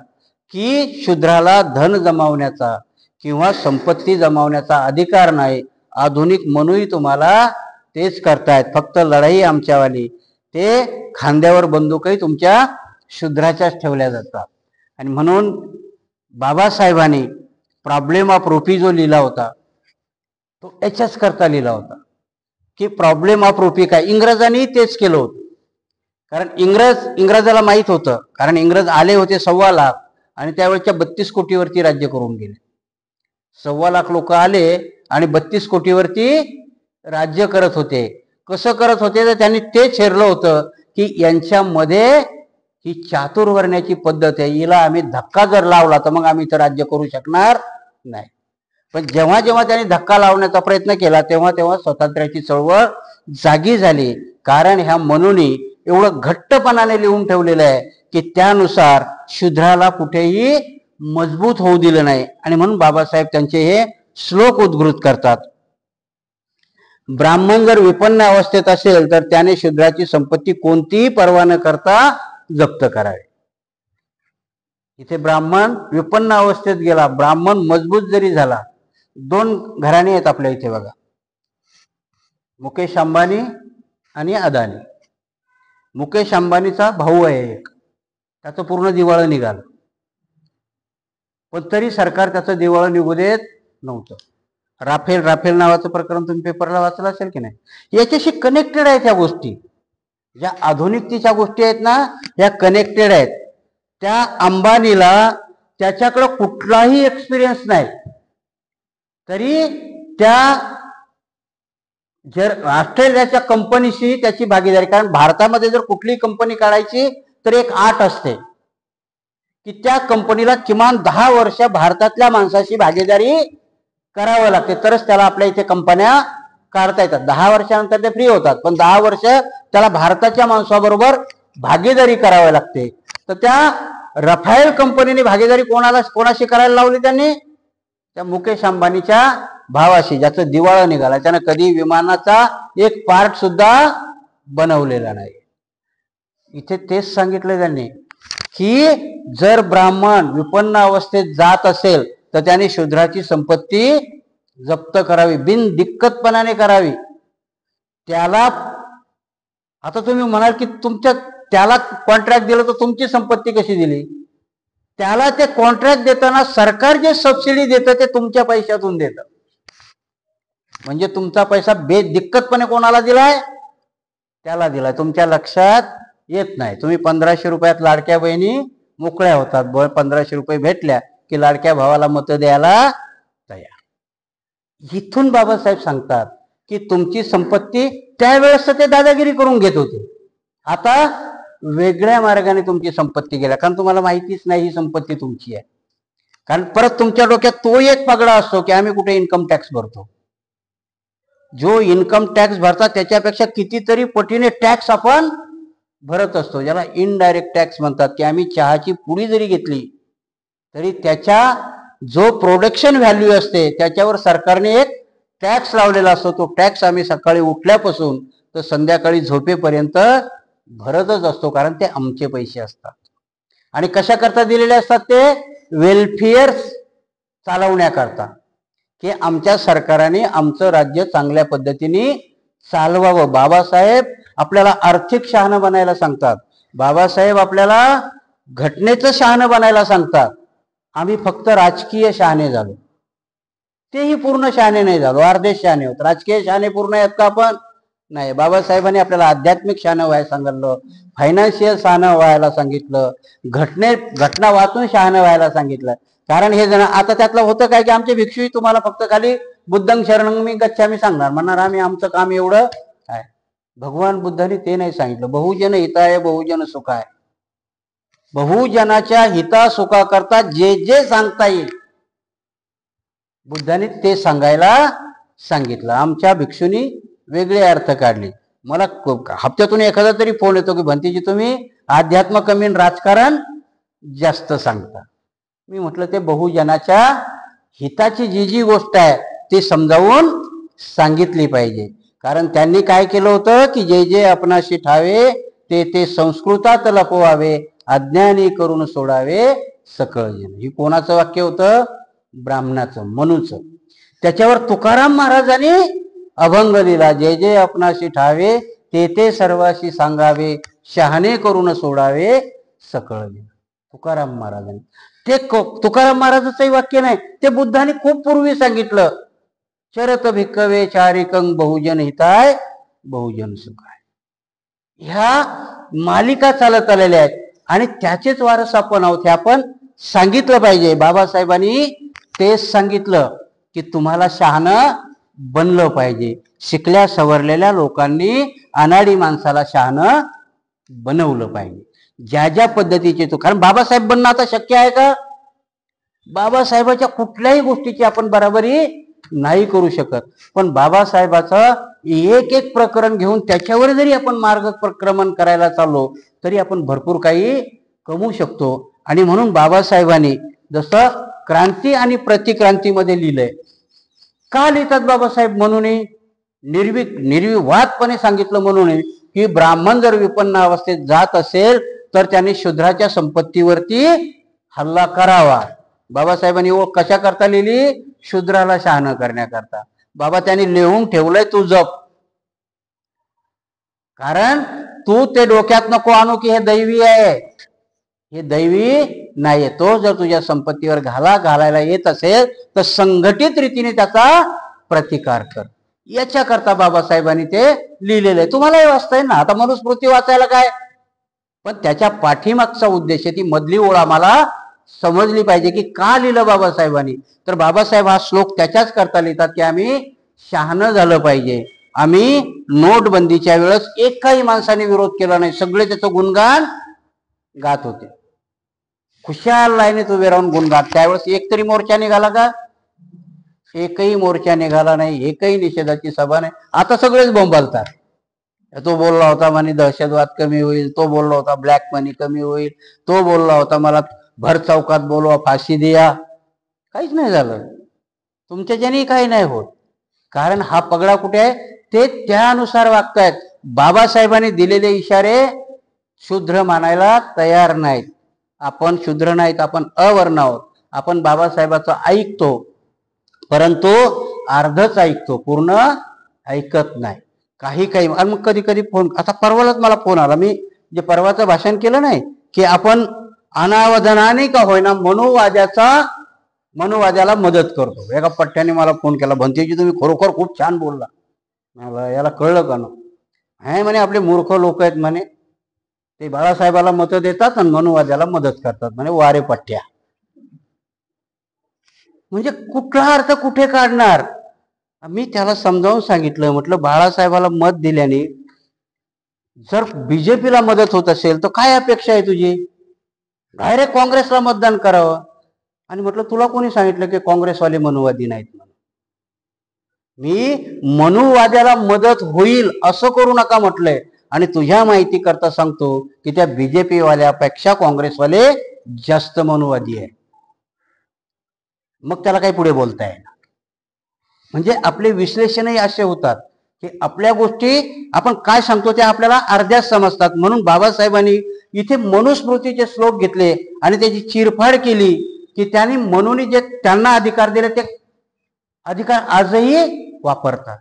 की शूद्राला धन जमावण्याचा किंवा संपत्ती जमावण्याचा अधिकार नाही. आधुनिक मनूही तुम्हाला तेच करतायत. फक्त लढाई आमच्यावाली. ते खांद्यावर बंदूकही तुमच्या शूद्राच्याच ठेवल्या जातात. आणि म्हणून बाबासाहेबांनी प्रॉब्लेम ऑफ रुपी जो लिहिला होता तो याच्याच करता लिहिला होता की प्रॉब्लेम ऑफ रुपी काय. इंग्रजांनी तेच केलं होतं. कारण इंग्रजाला माहित होतं, कारण इंग्रज आले होते 1.25 लाख आणि त्यावेळेच्या 32 कोटीवरती राज्य करून गेले. 1.25 लाख लोक आले आणि 32 कोटीवरती राज्य करत होते. कसं करत होते तर त्यांनी तेच ठरलं होतं की यांच्यामध्ये ही चातुर्वर्ण्याची पद्धत आहे, हिला आम्ही धक्का जर लावला तर मग आम्ही इथं राज्य करू शकणार नाही. पण जेव्हा जेव्हा त्यांनी धक्का लावण्याचा प्रयत्न केला तेव्हा तेव्हा स्वातंत्र्याची चळवळ जागी झाली. कारण ह्या मनूनी एवढं घट्टपणाने लिहून ठेवलेलं आहे की त्यानुसार शूद्राला कुठेही मजबूत होऊ दिलं नाही. आणि म्हणून बाबासाहेब त्यांचे हे श्लोक उद्घृत करतात. ब्राह्मण जर विपन्न अवस्थेत असेल तर त्याने शूद्राची संपत्ती कोणतीही पर्वा न करता जप्त करावे. इथे ब्राह्मण विपन्न अवस्थेत गेला, ब्राह्मण मजबूत जरी झाला. 2 घराणे आहेत आपल्या इथे बघा, मुकेश अंबानी आणि अदानी. मुकेश अंबानीचा भाऊ आहे एक, त्याचं पूर्ण दिवाळं निघालं, पण तरी सरकार त्याचं दिवाळं निघू देत नव्हतं. राफेल नावाचं प्रकरण तुम्ही पेपरला वाचलं असेल की नाही. याच्याशी कनेक्टेड आहेत ह्या गोष्टी. ज्या आधुनिकतेच्या गोष्टी आहेत ना, ह्या कनेक्टेड आहेत. त्या अंबानीला त्याच्याकडे कुठलाही एक्सपिरियन्स नाही, तरी त्या जर ऑस्ट्रेलियाच्या कंपनीशी त्याची भागीदारी, कारण भारतामध्ये जर कुठली कंपनी काढायची तर एक अट असते की त्या कंपनीला किमान 10 वर्ष भारतातल्या माणसाशी भागीदारी करावं लागते, तरच त्याला आपल्या इथे कंपन्या काढता येतात. 10 वर्षानंतर ते फ्री होतात, पण 10 वर्ष त्याला भारताच्या माणसाबरोबर भागीदारी करावी लागते. तर त्या रफाएल कंपनीने भागीदारी कोणाशी करायला लावली त्यांनी? त्या मुकेश अंबानीच्या भावाशी, ज्याचं दिवाळं निघाला. त्यानं कधी विमानाचा एक पार्ट सुद्धा बनवलेला नाही. इथे तेच सांगितलं त्यांनी की जर ब्राह्मण विपन्न अवस्थेत जात असेल तर त्याने शूद्राची संपत्ती जप्त करावी, बिनदिक्कतपणाने करावी. त्याला आता तुम्ही म्हणाल की त्याला कॉन्ट्रॅक्ट दिलं तर तुमची संपत्ती कशी दिली? त्याला ते कॉन्ट्रॅक्ट देताना सरकार जे सबसिडी देतं ते तुमच्या पैशातून देतं. म्हणजे तुमचा पैसा बेदिक्कतपणे कोणाला दिलाय? त्याला दिलाय. तुमच्या लक्षात येत नाही. तुम्ही 1500 रुपयात लाडक्या बहिणी मोकळ्या होतात. 1500 रुपये भेटल्या की लाडक्या भावाला मतं द्यायला तयार. इथून बाबासाहेब सांगतात की तुमची संपत्ती त्यावेळेस ते दादागिरी करून घेत होते, आता वेगळ्या मार्गाने तुमची संपत्ती गेल्या, कारण तुम्हाला माहितीच नाही ही संपत्ती तुमची आहे. कारण परत तुमच्या डोक्यात तो एक पगडा असतो की आम्ही कुठे इन्कम टॅक्स भरतो. जो इन्कम टॅक्स भरतात त्याच्यापेक्षा कितीतरी पटीने टॅक्स आपण भरत असतो, ज्याला इनडायरेक्ट टॅक्स म्हणतात. की आम्ही चहाची पुडी जरी घेतली तरी त्याच्या जो प्रोडक्शन व्हॅल्यू असते त्याच्यावर सरकारने एक टॅक्स लावलेला असतो. तो टॅक्स आम्ही सकाळी उठल्यापासून तर संध्याकाळी झोपेपर्यंत भरतच असतो, कारण ते आमचे पैसे असतात. आणि कशा करता दिलेले असतात? ते वेलफेअर चालवण्याकरता, की आमच्या सरकारने आमचं राज्य चांगल्या पद्धतीने चालवावं. बाबासाहेब आपल्याला आर्थिक शहाणं बनायला सांगतात, बाबासाहेब आपल्याला घटनेचं शहाणं बनायला सांगतात. आम्ही फक्त राजकीय शहाणे झालो, तेही पूर्ण शहाणे नाही झालो, अर्धे शहाणे होत. राजकीय शहाणे पूर्ण आहेत का आपण? नाही. बाबासाहेबांनी आपल्याला आध्यात्मिक शहाणं व्हायला सांगितलं, फायनान्शियल शहाणं व्हायला सांगितलं, घटना वाचून शहाणं व्हायला सांगितलं. कारण हे जण आता त्यातलं होतं काय की आमचे भिक्षू तुम्हाला फक्त खाली बुद्धं शरणं मी गच्छामी सांगणार, म्हणणार आम्ही आमचं काम एवढं आहे. भगवान बुद्धांनी ते नाही सांगितलं. बहुजन हिताय बहुजन सुखाय. बहुजनाच्या हिता सुखाकरता जे जे सांगता येईल बुद्धांनी ते सांगायला सांगितलं. आमच्या भिक्षूंनी वेगळे अर्थ काढले. मला हप्त्यातून एखादा तरी फोन येतो की भंतीजी तुम्ही अध्यात्म कमी राजकारण जास्त सांगता. मी म्हटलं ते बहुजनाच्या हिताची जी जी गोष्ट आहे ती समजावून सांगितली पाहिजे. कारण त्यांनी काय केलं होतं की जे जे आपणाशी ठावे ते ते संस्कृतात लपवावे, अज्ञानी करून सोडावे सकळ जन. ही कोणाचं वाक्य होतं? ब्राह्मणाचं, मनूचं. त्याच्यावर तुकाराम महाराजांनी अभंग लिहिला, जे जे आपणाशी ठावे ते ते सर्वाशी सांगावे, शहाणे करून सोडावे सकळ जन. तुकाराम महाराजांनी ते तुकाराम महाराजाचंही वाक्य नाही, ते बुद्धाने खूप पूर्वी सांगितलं. चरत भिक्कवे चारिकं बहुजन हिताय बहुजन सुखाय. ह्या मालिका चालत आलेल्या आहेत आणि त्याचेच वारस आपण आहोत. हे आपण सांगितलं पाहिजे. बाबासाहेबांनी तेच सांगितलं की तुम्हाला शहाणं बनलं पाहिजे. शिकल्या सवरलेल्या लोकांनी अनाडी माणसाला शहाणं बनवलं पाहिजे. ज्या ज्या पद्धतीचे तो, कारण बाबासाहेब बनणं आता शक्य आहे का? बाबासाहेबाच्या कुठल्याही गोष्टीची आपण बराबरी नाही करू शकत. पण बाबासाहेबाचं एक एक प्रकरण घेऊन त्याच्यावर जरी आपण मार्गक्रमण करायला चाललो तरी आपण भरपूर काही कमवू शकतो. आणि म्हणून बाबासाहेबांनी जसं क्रांती आणि प्रतिक्रांतीमध्ये लिहिलंय. का लिहितात बाबासाहेब? म्हणून निर्विवादपणे सांगितलं म्हणून की ब्राह्मण जर विपन्न अवस्थेत जात असेल तर त्यांनी शूद्राच्या संपत्तीवरती हल्ला करावा. बाबासाहेबांनी ओळख कशा करता लिहिली? शूद्राला शहाणं करण्याकरता. बाबा त्यांनी लिहून ठेवलंय, तू जप. कारण तू ते डोक्यात नको आणू की हे दैवी आहे. हे दैवी नाहीये. तो जर तुझ्या संपत्तीवर घालायला येत असेल तर संघटित रीतीने त्याचा प्रतिकार कर. याच्याकरता बाबासाहेबांनी ते लिहिलेलं आहे. तुम्हालाही वाचता येईल ना. आता मनुस्मृती वाचायला काय, पण त्याच्या पाठीमागचा उद्देश, ती मधली ओळ आम्हाला समजली पाहिजे की का लिहिलं बाबासाहेबांनी. तर बाबासाहेब हा श्लोक त्याच्याच करता लिहितात की आम्ही शहाणं झालं पाहिजे. आम्ही नोटबंदीच्या वेळेस एकाही माणसाने विरोध केला नाही. सगळे त्याचं गुणगान गात होते. खुशाल लाईनीत उभे राहून गुणगान. त्यावेळेस एक तरी मोर्चा निघाला का? एकही मोर्चा निघाला नाही. एकही निषेधाची सभा नाही. आता सगळेच बोंबालतात. तो बोलला होता म्हणे दहशतवाद कमी होईल, तो बोलला होता ब्लॅक मनी कमी होईल, तो बोलला होता मला भर चौकात बोलवा, फाशी द्या. काहीच नाही झालं. तुमच्याच्याने काही नाही होत. कारण हा पगडा कुठे आहे? ते त्यानुसार वागतायत. बाबासाहेबांनी दिलेले इशारे शूद्र मानायला तयार नाहीत. आपण शूद्र नाहीत, आपण अवर्ण आहोत. आपण बाबासाहेबाचं ऐकतो परंतु अर्धच ऐकतो, पूर्ण ऐकत नाही. काही आणि मग कधी कधी फोन, आता परवालाच मला फोन आला. मी जे परवाचं भाषण केलं नाही की आपण अनावधानाने का होईना मनुवाद्याला मदत करतो. एका पट्ट्याने मला फोन केला, भंतेजी तुम्ही खरोखर खूप छान बोलला. मला याला कळलं का ना? हे म्हणे आपले मूर्ख लोक आहेत म्हणे, ते बाळासाहेबाला मतं देतात आणि मनुवाद्याला मदत करतात म्हणे. वारे पट्ट्या. म्हणजे कुठला अर्थ कुठे काढणार? मी त्याला समजावून सांगितलं, म्हटलं बाळासाहेबाला मत दिल्याने जर बीजेपीला मदत होत असेल तर काय अपेक्षा आहे तुझी? डायरेक्ट काँग्रेसला मतदान करावं. आणि म्हटलं तुला कोणी सांगितलं की काँग्रेसवाले मनुवादी नाहीत म्हणून? मी मनुवाद्याला मदत होईल असं करू नका म्हटलंय. आणि तुझ्या माहिती करता सांगतो की त्या बीजेपी वाल्यापेक्षा काँग्रेसवाले जास्त मनुवादी आहे. मग त्याला काही पुढे बोलता येईल? म्हणजे आपले विश्लेषणही असे होतात की आपल्या गोष्टी आपण काय सांगतो त्या आपल्याला अर्ध्याच समजतात. म्हणून बाबासाहेबांनी इथे मनुस्मृतीचे श्लोक घेतले आणि त्याची चिरफाड केली की त्यांनी म्हणून जे त्यांना अधिकार दिले ते अधिकार आजही वापरतात.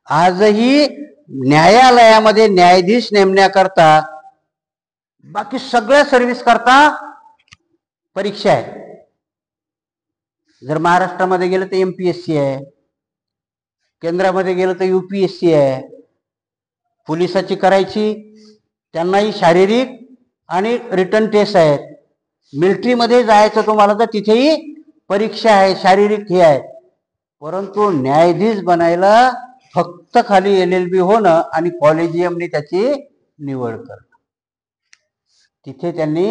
आजही न्यायालयामध्ये न्यायाधीश नेमण्याकरता बाकी सगळ्या सर्व्हिस करता परीक्षा आहे. जर महाराष्ट्रामध्ये गेलं तर MPSC आहे, केंद्रामध्ये गेलं तर UPSC आहे. पोलिसाची करायची त्यांनाही शारीरिक आणि रिटर्न टेस्ट आहेत. मिलिटरीमध्ये जायचं तुम्हाला तर तिथेही परीक्षा आहे, शारीरिक हे आहे. परंतु न्यायाधीश बनायला फक्त खाली LLB होणं आणि कॉलेजियमने त्याची निवड करणं, तिथे त्यांनी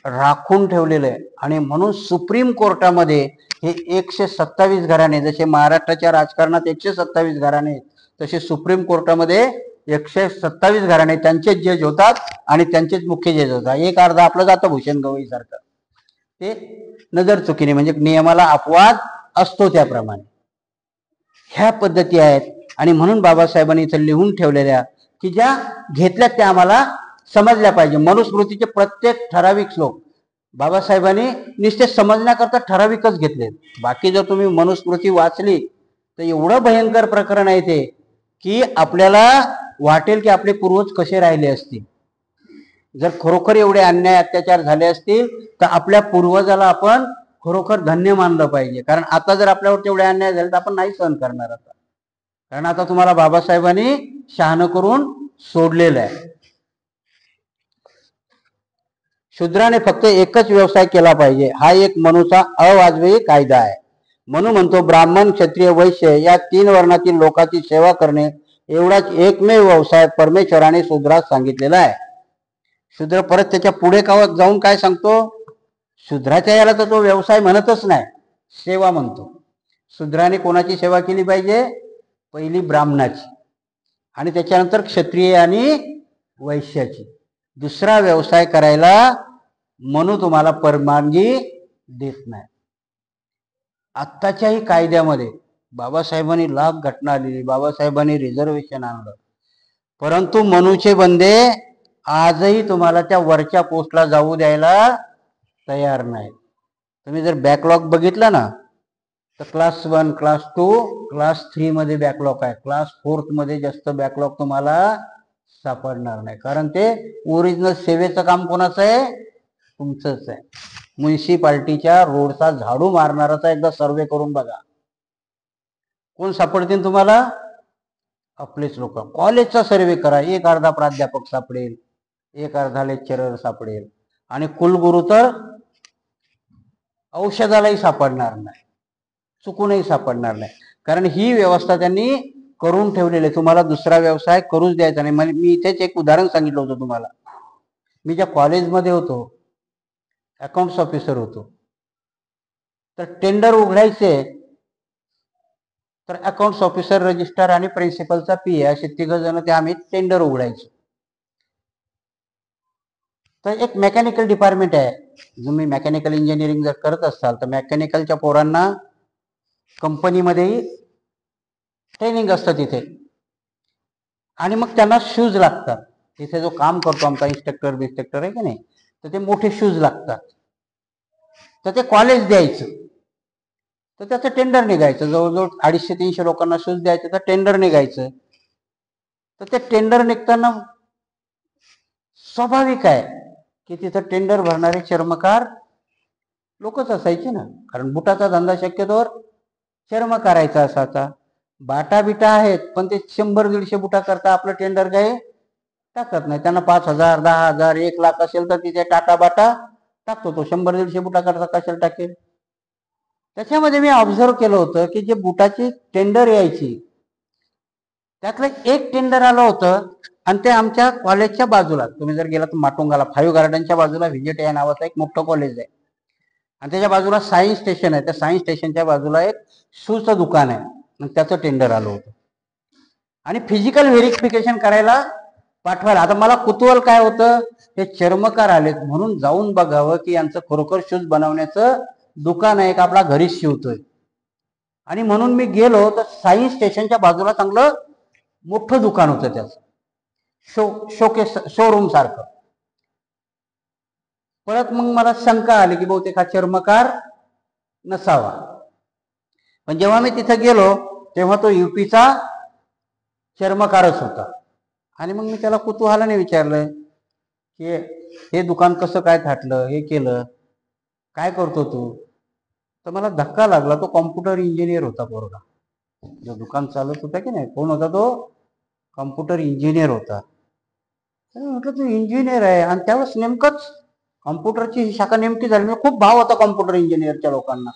राखून ठेवलेलं आहे. आणि म्हणून सुप्रीम कोर्टामध्ये हे 127 घराणे, जसे महाराष्ट्राच्या राजकारणात 127 घराणे तसे सुप्रीम कोर्टामध्ये 127 घराणे त्यांचेच जज होतात आणि त्यांचेच मुख्य जज होतात. एक अर्धा आपलं जातं भूषण गवई सारखं. ते नजर चुकीने, म्हणजे नियमाला अपवाद असतो त्याप्रमाणे ह्या पद्धती आहेत. आणि म्हणून बाबासाहेबांनी इथं लिहून ठेवलेल्या की ज्या घेतल्यात त्या आम्हाला समजल्या पाहिजे. मनुस्मृतीचे प्रत्येक ठराविक श्लोक बाबासाहेबांनी निश्चित समजण्याकरता ठराविकच घेतले. बाकी जर तुम्ही मनुस्मृती वाचली तर एवढं भयंकर प्रकरण आहे ते की आपल्याला वाटेल की आपले पूर्वज कसे राहिले असतील. जर खरोखर एवढे अन्याय अत्याचार झाले असतील तर आपल्या पूर्वजाला आपण खरोखर धन्य मानलं पाहिजे. कारण आता जर आपल्यावर तेवढे अन्याय झाले तर आपण नाही सहन करणार आता. कारण आता तुम्हाला बाबासाहेबांनी शहाणं करून सोडलेलं आहे. शूद्राने फक्त एकच व्यवसाय केला पाहिजे, हा एक मनूचा अवाजवी कायदा आहे. मनू म्हणतो ब्राह्मण, क्षत्रिय, वैश्य या 3 वर्णातील लोकांची सेवा करणे एवढाच एकमेव व्यवसाय परमेश्वराने शूद्रास सांगितलेला आहे. शूद्र परत त्याच्या पुढे जाऊन काय सांगतो? शूद्राच्या याला तर तो व्यवसाय म्हणतच नाही, सेवा म्हणतो. शूद्राने कोणाची सेवा केली पाहिजे? पहिली ब्राह्मणाची, आणि त्याच्यानंतर क्षत्रिय आणि वैश्याची. दुसरा व्यवसाय करायला मनू तुम्हाला परवानगी देत नाही. आत्ताच्याही कायद्यामध्ये बाबासाहेबांनी लाख घटना आलेली, बाबासाहेबांनी रिझर्वेशन आणलं, परंतु मनूचे बंदे आजही तुम्हाला त्या वरच्या पोस्टला जाऊ द्यायला तयार नाही. तुम्ही जर बॅकलॉग बघितला ना, तर क्लास 1, क्लास 2, क्लास 3 मध्ये बॅकलॉग आहे. क्लास 4 मध्ये जास्त बॅकलॉग तुम्हाला सापडणार नाही, कारण ते ओरिजिनल सेवेचं काम कोणाचं आहे? तुमचंच आहे. म्युन्सिपाल्टीच्या रोडचा झाडू मारणाराचा एकदा सर्वे करून बघा, कोण सापडतील तुम्हाला? आपलेच लोक. कॉलेजचा सर्वे करा, एक अर्धा प्राध्यापक सापडेल, एक अर्धा लेक्चरर सापडेल, आणि कुलगुरू तर औषधालाही सापडणार नाही, चुकूनही सापडणार नाही. कारण ही व्यवस्था त्यांनी करून ठेवलेली आहे. तुम्हाला दुसरा व्यवसाय करूच द्यायचा नाही. मी इथेच एक उदाहरण सांगितलं होतं तुम्हाला. मी ज्या कॉलेजमध्ये होतो, अकाउंट्स ऑफिसर होतो, तर टेंडर उघडायचे तर अकाउंट्स ऑफिसर, रजिस्ट्रार आणि प्रिन्सिपलचा PA असे 3 जण ते आम्ही टेंडर उघडायचो. तर एक मेकॅनिकल डिपार्टमेंट आहे. तुम्ही मेकॅनिकल इंजिनिअरिंग जर करत असाल तर मेकॅनिकलच्या पोरांना कंपनीमध्येही ट्रेनिंग असतं तिथे, आणि मग त्यांना शूज लागतात. तिथे जो काम करतो आमचा इन्स्ट्रक्टर बिस्ट्रक्टर आहे की नाही, तर ते मोठे शूज लागतात. तर ते कॉलेज द्यायचं, तर त्याचं टेंडर निघायचं. जवळजवळ 250-300 लोकांना शूज द्यायचं, तर टेंडर निघायचं. तर ते टेंडर निघताना स्वाभाविक आहे की तिथं टेंडर भरणारे चर्मकार लोकच असायचे ना, कारण बुटाचा धंदा शक्यतोवर चर्मकारायचा असायचा. बाटा बिटा आहेत, पण ते 100-150 बुटा करता आपलं टेंडर काही टाकत नाही. त्यांना 5,000, 10,000, 1,00,000 असेल तर तिथे टाटा बाटा टाकतो. तो 100-150 बुटा करता कशाला टाकेल? त्याच्यामध्ये मी ऑब्झर्व केलं होतं की जे बुटाची टेंडर यायची, त्यातलं एक टेंडर आलं होतं, आणि ते आमच्या कॉलेजच्या बाजूला, तुम्ही जर गेला तर माटुंगाला 5 गार्डनच्या बाजूला व्हिजिट या नावाचं एक मोठं कॉलेज आहे, आणि त्याच्या बाजूला सायन्स स्टेशन आहे. त्या सायन्स स्टेशनच्या बाजूला एक शूजचं दुकान आहे, आणि त्याचं टेंडर आलं होतं. आणि फिजिकल व्हेरिफिकेशन करायला पाठवायला, आता मला कुतूहल काय होतं, हे चर्मकार आलेत म्हणून जाऊन बघावं की यांचं खरोखर शूज बनवण्याचं दुकान आहे का आपला घरीच शिवतोय. आणि म्हणून मी गेलो तर सायन्स स्टेशनच्या बाजूला चांगलं मोठं दुकान होतं, त्याचं शोकेस शोरूम सारखं. परत मग मला शंका आली की बहुतेक हा चर्मकार नसावा. पण जेव्हा मी तिथं गेलो तेव्हा तो UPचा चर्मकारच होता. आणि मग मी त्याला कुतूहलाने विचारलं की हे दुकान कसं काय थाटलं, हे केलं, काय करतो तू? तर मला धक्का लागला. तो कॉम्प्युटर इंजिनियर होता पोरगा, जो दुकान चालत होता की नाही. कोण होता तो? कॉम्प्युटर इंजिनियर होता. म्हटलं तू इंजिनियर आहे, आणि त्यावेळेस नेमकंच कॉम्प्युटरची शाखा नेमकी झाली. म्हणजे खूप भाव होता कॉम्प्युटर इंजिनियरच्या लोकांना.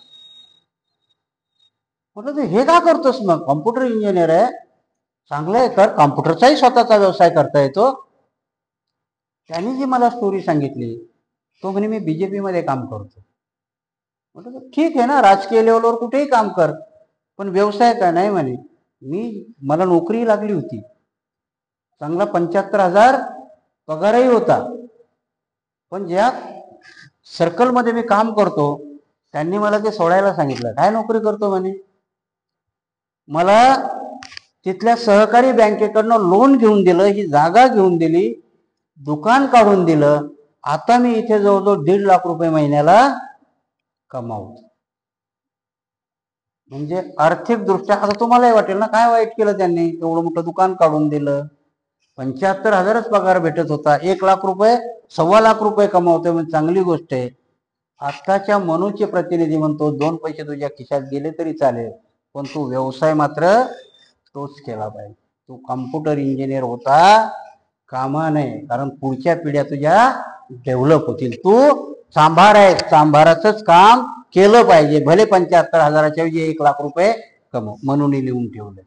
म्हटलं तू हे का करतोस? मग कॉम्प्युटर इंजिनियर आहे, चांगलं आहे, कर. कॉम्प्युटरचाही स्वतःचा व्यवसाय करता येतो. त्यांनी जी मला स्टोरी सांगितली, तो म्हणे मी BJP मध्ये काम करतो. म्हटलं ठीक आहे ना, राजकीय लेवलवर कुठेही काम कर, पण व्यवसाय काय? नाही म्हणे, मला नोकरी लागली होती, चांगला 75,000 पगारही होता, पण ज्या सर्कलमध्ये मी काम करतो त्यांनी मला ते सोडायला सांगितलं. काय नोकरी करतो म्हणे? मला तिथल्या सहकारी बँकेकडनं लोन घेऊन दिलं, ही जागा घेऊन दिली, दुकान काढून दिलं. आता मी इथे जवळजवळ 1.5 लाख रुपये महिन्याला कमावतो. म्हणजे आर्थिक दृष्ट्या आता तुम्हालाही वाटेल ना, काय वाईट केलं त्यांनी, एवढं मोठं दुकान काढून दिलं. 75,000च पगार भेटत होता, 1 लाख रुपये, 1.25 लाख रुपये कमावतोय, म्हणजे चांगली गोष्ट आहे. आत्ताच्या मनूचे प्रतिनिधी म्हणतो 2 पैसे तुझ्या खिशात गेले तरी चालेल, पण तू व्यवसाय मात्र तोच केला पाहिजे. तू कॉम्प्युटर इंजिनियर होता कामा नये, कारण पुढच्या पिढ्या तुझ्या डेव्हलप होतील. तू सांभार आहे, सांभाराचंच काम केलं पाहिजे, भले 75,000च्या ऐवजी 1,00,000 रुपये कमव, म्हणून लिहून ठेवलं.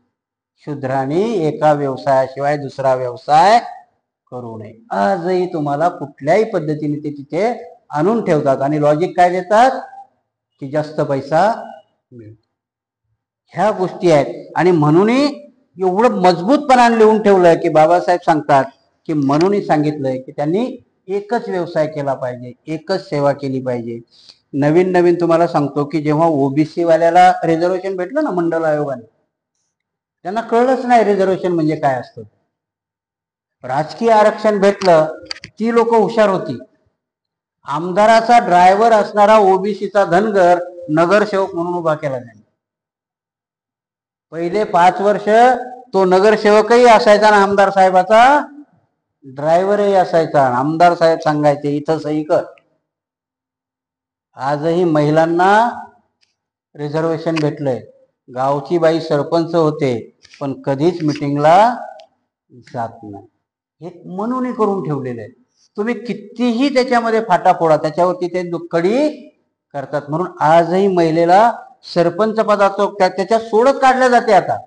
शूद्रांनी एका व्यवसायाशिवाय दुसरा व्यवसाय करू नये. आजही तुम्हाला कुठल्याही पद्धतीने ते तिथे आणून ठेवतात आणि लॉजिक काय देतात की जास्त पैसा मिळतो. ह्या गोष्टी आहेत आणि म्हणून एवढं मजबूतपणाने लिहून ठेवलंय की बाबासाहेब सांगतात की म्हणून सांगितलंय की त्यांनी एकच व्यवसाय केला पाहिजे, एकच सेवा केली पाहिजे. नवीन नवीन तुम्हाला सांगतो की जेव्हा ओबीसी वाल्याला रिझर्वेशन भेटलं ना मंडल आयोगाने, त्यांना कळलंच नाही रिझर्वेशन म्हणजे काय असतं. राजकीय आरक्षण भेटलं, ती लोक हुशार होती. आमदाराचा ड्रायव्हर असणारा ओबीसीचा धनगर नगरसेवक म्हणून उभा केला त्यांनी. पहिले 5 वर्ष तो नगरसेवकही असायचा आणि आमदार साहेबाचा ड्रायव्हरही असायचा. आमदार साहेब सांगायचे इथं सही कर. आजही महिलांना रिझर्वेशन भेटलंय. गावची बाई सरपंच होते पण कधीच मिटिंगला जात नाही. हे म्हणून करून ठेवलेलं आहे. तुम्ही कितीही त्याच्यामध्ये फाटा फोडा, त्याच्यावरती ते दुक्कडी करतात. म्हणून आजही महिलेला सरपंच पदाचं त्याच्या सोडत काढल्या जाते आता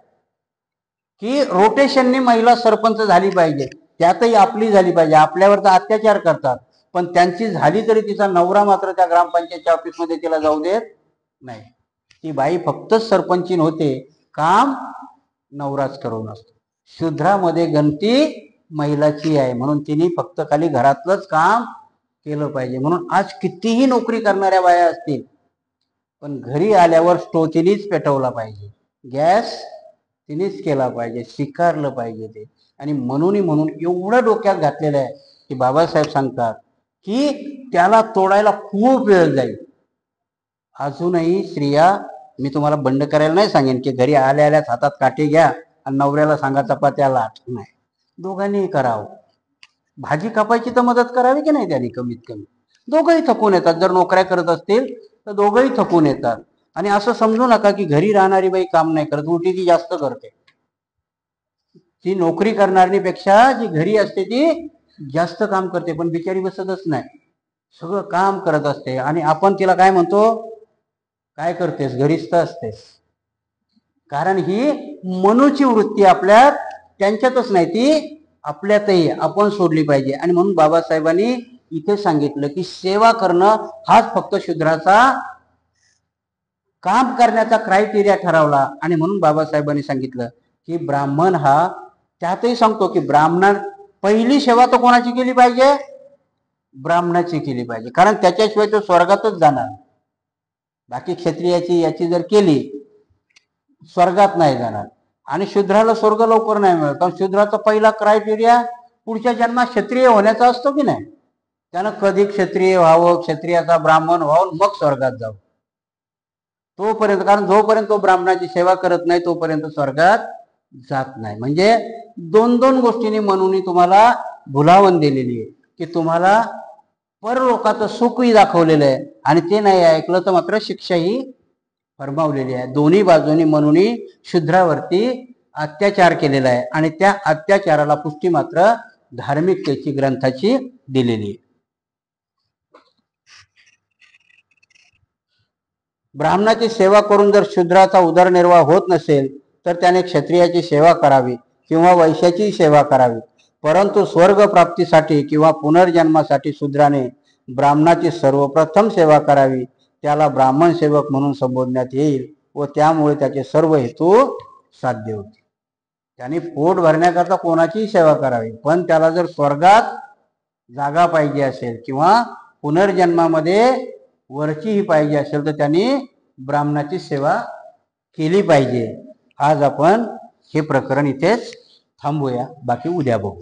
की रोटेशनने महिला सरपंच झाली पाहिजे. त्यातही आपली झाली पाहिजे. आपल्यावर तर अत्याचार करतात पण त्यांची झाली तरी तिचा नवरा मात्र त्या ग्रामपंचायतच्या ऑफिसमध्ये तिला जाऊ देत नाही. ती बाई फक्त सरपंचीन होते, काम नवराच करून असतो. शूद्रामध्ये गणती महिलाची आहे म्हणून तिने फक्त खाली घरातलंच काम केलं पाहिजे. म्हणून आज कितीही नोकरी करणाऱ्या बाया असतील पण घरी आल्यावर स्टोव्ह तिनेच पेटवला पाहिजे, गॅस तिनेच केला पाहिजे, स्वीकारलं पाहिजे ते. आणि म्हणून एवढं डोक्यात घातलेलं आहे की बाबासाहेब सांगतात की त्याला तोडायला खूप वेळ जाईल. अजूनही स्त्रिया, मी तुम्हाला बंड करायला नाही सांगेन की घरी आल्या आल्याच हातात काठी घ्या आणि नवऱ्याला सांगा चपात्या लाट, नाही, दोघांनीही करावं. भाजी कापायची तर मदत करावी की नाही त्यांनी, कमीत कमी. दोघंही थकून येतात. जर नोकऱ्या करत असतील तर दोघंही थकून येतात. आणि असं समजू नका की घरी राहणारी बाई काम नाही करत, उलटी ती जास्त करते. ती नोकरी करणारीपेक्षा जी घरी असते ती जास्त काम करते पण बिचारी बसतच नाही, सगळं काम करत असते. आणि आपण तिला काय म्हणतो, काय करतेस, घरीच तर असतेस. कारण ही मनुची वृत्ती आपल्यात त्यांच्यातच नाही, ती आपल्यातही आपण सोडली पाहिजे. आणि म्हणून बाबासाहेबांनी इथे सांगितलं की सेवा करणं हाच फक्त शूद्राचा काम करण्याचा क्रायटेरिया ठरवला. आणि म्हणून बाबासाहेबांनी सांगितलं की ब्राह्मण हा, त्यातही सांगतो की ब्राह्मण पहिली सेवा तर कोणाची केली पाहिजे, ब्राह्मणाची केली पाहिजे, कारण त्याच्याशिवाय तो स्वर्गातच जाणार. बाकी क्षत्रियाची याची जर केली स्वर्गात नाही जाणार. आणि शूद्राला स्वर्ग लवकर नाही मिळत, कारण शूद्राचा पहिला क्रायटेरिया पुढच्या जन्मात क्षत्रिय होण्याचा असतो की नाही. त्यानं कधी क्षत्रिय व्हावं, क्षत्रियाचा ब्राह्मण व्हावं, मग स्वर्गात जावं. तोपर्यंत, कारण जोपर्यंत तो ब्राह्मणाची सेवा करत नाही तोपर्यंत स्वर्गात जात नाही. म्हणजे दोन दोन गोष्टींनी म्हणून तुम्हाला भुलावण दिलेली आहे की तुम्हाला परलोकाचं सुखही दाखवलेलं आहे आणि ते नाही ऐकलं तर मात्र शिक्षाही फरमावलेली आहे. दोन्ही बाजूनी म्हणून शूद्रावरती अत्याचार केलेला आहे आणि त्या अत्याचाराला पुष्टी मात्र धार्मिकतेची ग्रंथाची दिलेली आहे. ब्राह्मणाची सेवा करून जर शूद्राचा उदरनिर्वाह होत नसेल तर त्याने क्षत्रियाची सेवा करावी किंवा वैश्याची सेवा करावी. परंतु स्वर्ग प्राप्तीसाठी किंवा पुनर्जन्मासाठी शूद्राने ब्राह्मणाची सर्वप्रथम सेवा करावी. त्याला ब्राह्मण सेवक म्हणून संबोधण्यात येईल व त्यामुळे त्याचे सर्व हेतू साध्य होतील. त्याने पोट भरण्याकरता कोणाचीही सेवा करावी, पण त्याला जर स्वर्गात जागा पाहिजे असेल किंवा पुनर्जन्मामध्ये वरचीही पाहिजे असेल तर त्यांनी ब्राह्मणाची सेवा केली पाहिजे. आज आपण हे प्रकरण इथेच थांबूया, बाकी उद्या बघू.